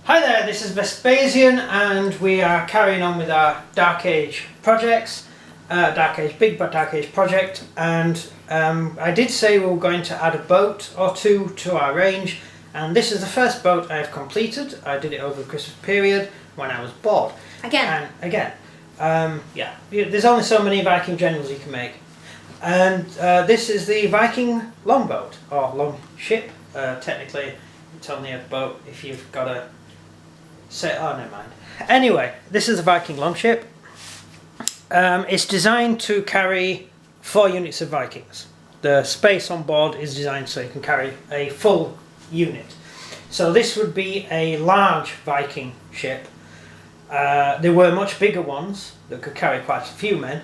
Hi there, this is Vespasian and we are carrying on with our Dark Age projects, Big Dark Age project, and I did say we were going to add a boat or two to our range, and this is the first boat I have completed. I did it over the Christmas period when I was bored. Again. Yeah, there's only so many Viking generals you can make. And this is the Viking longboat, or long ship. Technically it's only a boat if you've got a... oh, never mind. Anyway, this is the Viking longship. It's designed to carry 4 units of Vikings. The space on board is designed so you can carry a full unit. So this would be a large Viking ship. There were much bigger ones that could carry quite a few men,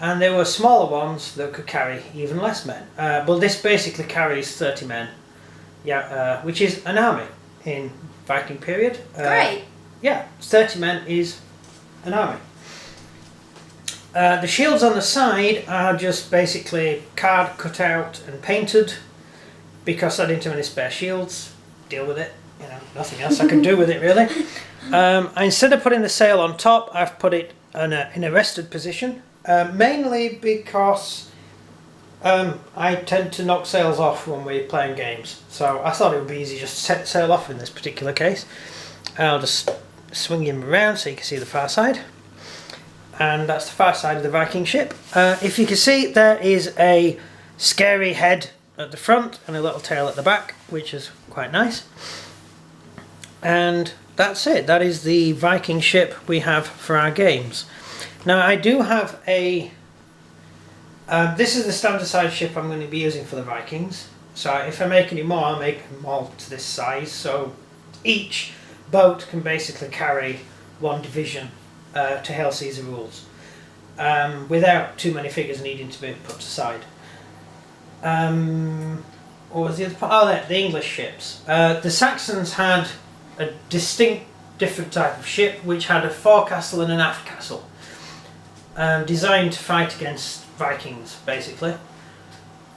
and there were smaller ones that could carry even less men. But this basically carries 30 men, which is an army in Viking period. Great. Yeah, 30 men is an army. The shields on the side are just basically card cut out and painted because I didn't have any spare shields. Deal with it, you know, nothing else I can do with it really. Instead of putting the sail on top, I've put it in a rested position, mainly because I tend to knock sails off when we're playing games, so I thought it would be easy just to set the sail off in this particular case. I'll just swing him around so you can see the far side, and that's the far side of the Viking ship. If you can see, there is a scary head at the front and a little tail at the back, which is quite nice. And that's it. That is the Viking ship we have for our games. Now I do have a... this is the standard size ship I'm going to be using for the Vikings. So if I make any more, I'll make them all to this size. So each boat can basically carry 1 division to Hail Caesar rules, without too many figures needing to be put aside. What was the other part? Oh, the English ships. The Saxons had a distinct different type of ship which had a forecastle and an aft castle, designed to fight against Vikings basically.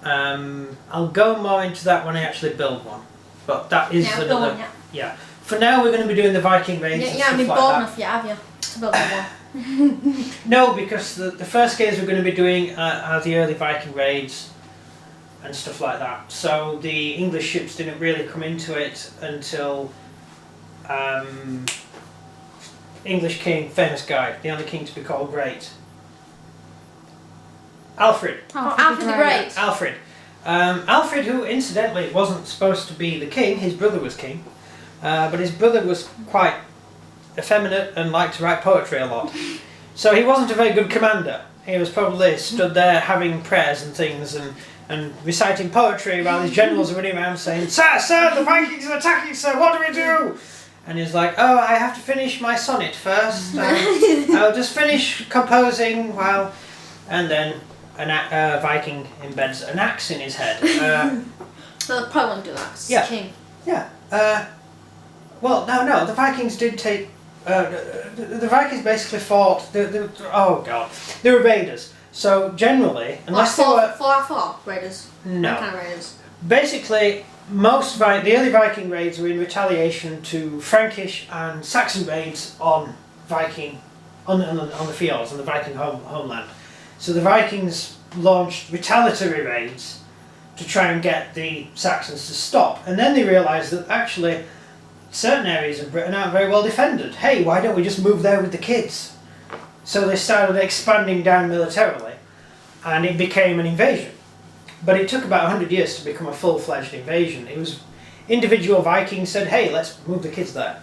I'll go more into that when I actually build one, but that is another... Yeah. For now we're going to be doing the Viking raids and stuff like that. bold enough yet, have you, to build one? No, because the first games we're going to be doing are the early Viking raids and stuff like that. So the English ships didn't really come into it until English king, famous guy, the only king to be called great. Alfred. Alfred the Great. Alfred. Alfred, who incidentally wasn't supposed to be the king, his brother was king, but his brother was quite effeminate and liked to write poetry a lot. So he wasn't a very good commander. He was probably stood there having prayers and things and reciting poetry while his generals are running around saying, Sir, the Vikings are attacking, sir, what do we do? And he's like, oh, I have to finish my sonnet first. I'll just finish composing while... And then a Viking embeds an axe in his head. So they probably won't do that, because Yeah. king. Yeah. Well, no, the Vikings did take... the Vikings basically fought... oh, God. They were raiders. So, generally, unless they were... 4 raiders? No. What kind of raiders? Basically, the early Viking raids were in retaliation to Frankish and Saxon raids on Viking... on the fjords, on the Viking homeland. So the Vikings launched retaliatory raids to try and get the Saxons to stop. And then they realised that actually certain areas of Britain aren't very well defended. Hey, why don't we just move there with the kids? So they started expanding down militarily, and it became an invasion. But it took about 100 years to become a full-fledged invasion. It was individual Vikings said, hey, let's move the kids there.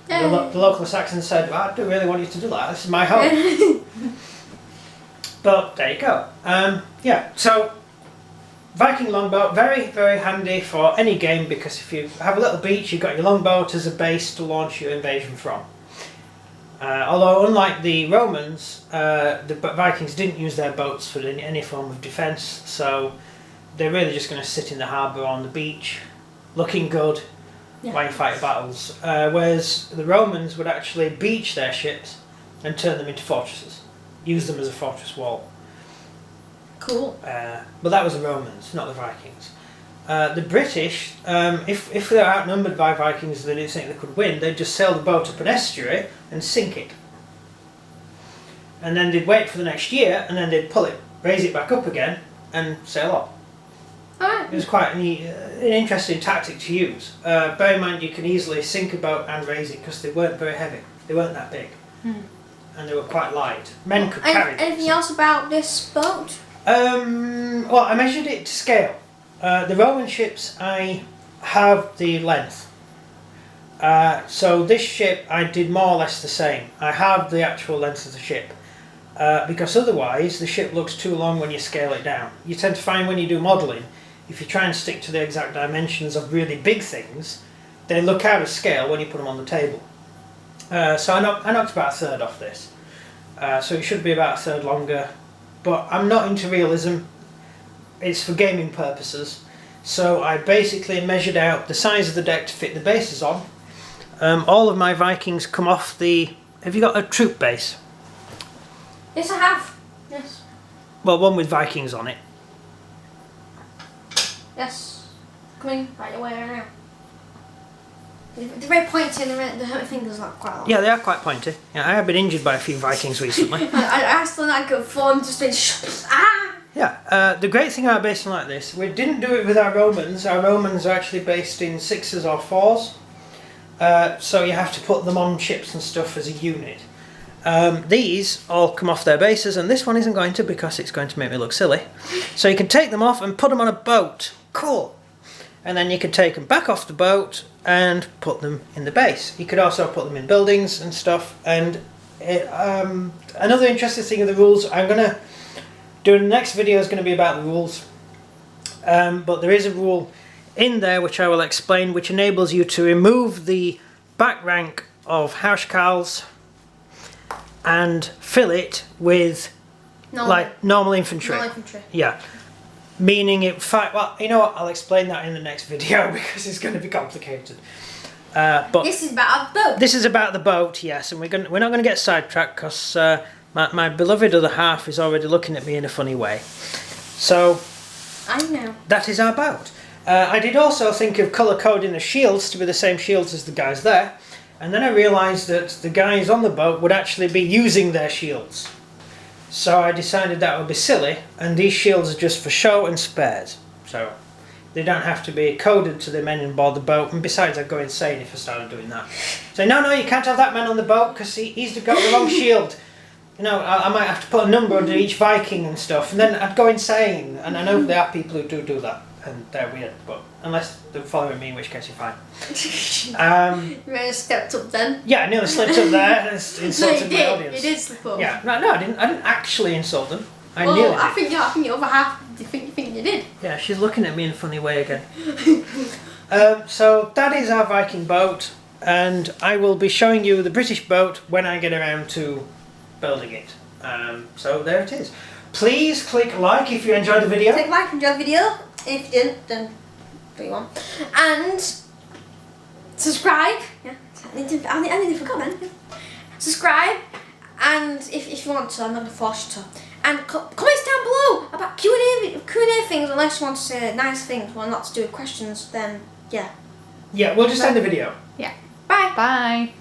The local Saxons said, well, I don't really want you to do that, this is my home. But there you go. Yeah, so Viking longboat, very, very handy for any game, because if you have a little beach, you've got your longboat as a base to launch your invasion from. Although, unlike the Romans, the Vikings didn't use their boats for any form of defence, so they're really just going to sit in the harbour on the beach, looking good, while you fight battles. Whereas the Romans would actually beach their ships and turn them into fortresses. Use them as a fortress wall. Cool. But that was the Romans, not the Vikings. The British, if they're outnumbered by Vikings, they didn't think they could win, they'd just sail the boat up an estuary and sink it. And then they'd wait for the next year, and then they'd pull it, raise it back up again, and sail on. Alright. It was quite an interesting tactic to use. Bear in mind you can easily sink a boat and raise it because they weren't very heavy. They weren't that big. And they were quite light. Men could carry them. Anything else about this boat? Well, I measured it to scale. The Roman ships, I have the length. So this ship, I did more or less the same. I have the actual length of the ship. Because otherwise, the ship looks too long when you scale it down. You tend to find when you do modelling, if you try and stick to the exact dimensions of really big things, they look out of scale when you put them on the table. So I knocked about a third off this. So it should be about a third longer. But I'm not into realism. It's for gaming purposes. So I basically measured out the size of the deck to fit the bases on. All of my Vikings come off the... Have you got a troop base? Yes, I have. Yes. Well, one with Vikings on it. Yes. Coming right away right now. They're very pointy and the fingers are quite long. Yeah, they are quite pointy. Yeah, I have been injured by a few Vikings recently. I asked them that good fun, just been ah! Yeah, the great thing about basing like this, we didn't do it with our Romans. Our Romans are actually based in 6s or 4s. So you have to put them on ships and stuff as a unit. These all come off their bases, and this one isn't going to because it's going to make me look silly. So you can take them off and put them on a boat. Cool. And then you can take them back off the boat and put them in the base. You could also put them in buildings and stuff. And another interesting thing of the rules, I'm going to do in the next video is going to be about the rules. But there is a rule in there which I will explain, which enables you to remove the back rank of housecarls and fill it with normal infantry. Normal infantry. Yeah. Meaning it well, you know what, I'll explain that in the next video because it's going to be complicated. But this is about a boat. This is about the boat, yes, and we're not going to get sidetracked because my beloved other half is already looking at me in a funny way. So I know. That is our boat. I did also think of colour coding the shields to be the same shields as the guys there, and then I realised that the guys on the boat would actually be using their shields. So I decided that would be silly, and these shields are just for show and spares. So they don't have to be coded to the men on board the boat, and besides I'd go insane if I started doing that. So no, you can't have that man on the boat because he's got the wrong shield. You know, I might have to put a number under each Viking and stuff, and then I'd go insane. And I know there are people who do that, and they're weird, but unless they're following me, in which case you're fine. You really stepped up then. Yeah, I nearly slipped up there and insulted my audience. You did slip up. Yeah, no, I didn't actually insult them. I well, nearly I did. think the other half. You think you did? Yeah, she's looking at me in a funny way again. So that is our Viking boat, and I will be showing you the British boat when I get around to building it. So there it is. Please click like if you enjoyed the video. Click like if you enjoyed the video. If you didn't, then do you want? And subscribe. Yeah, I nearly forgot then. Subscribe, and if you want to, I'm not going to force you to. And comments down below about Q&A things, unless you want to say nice things, well, not to do with questions, then yeah. Yeah, we'll just end the video. Yeah. Bye. Bye.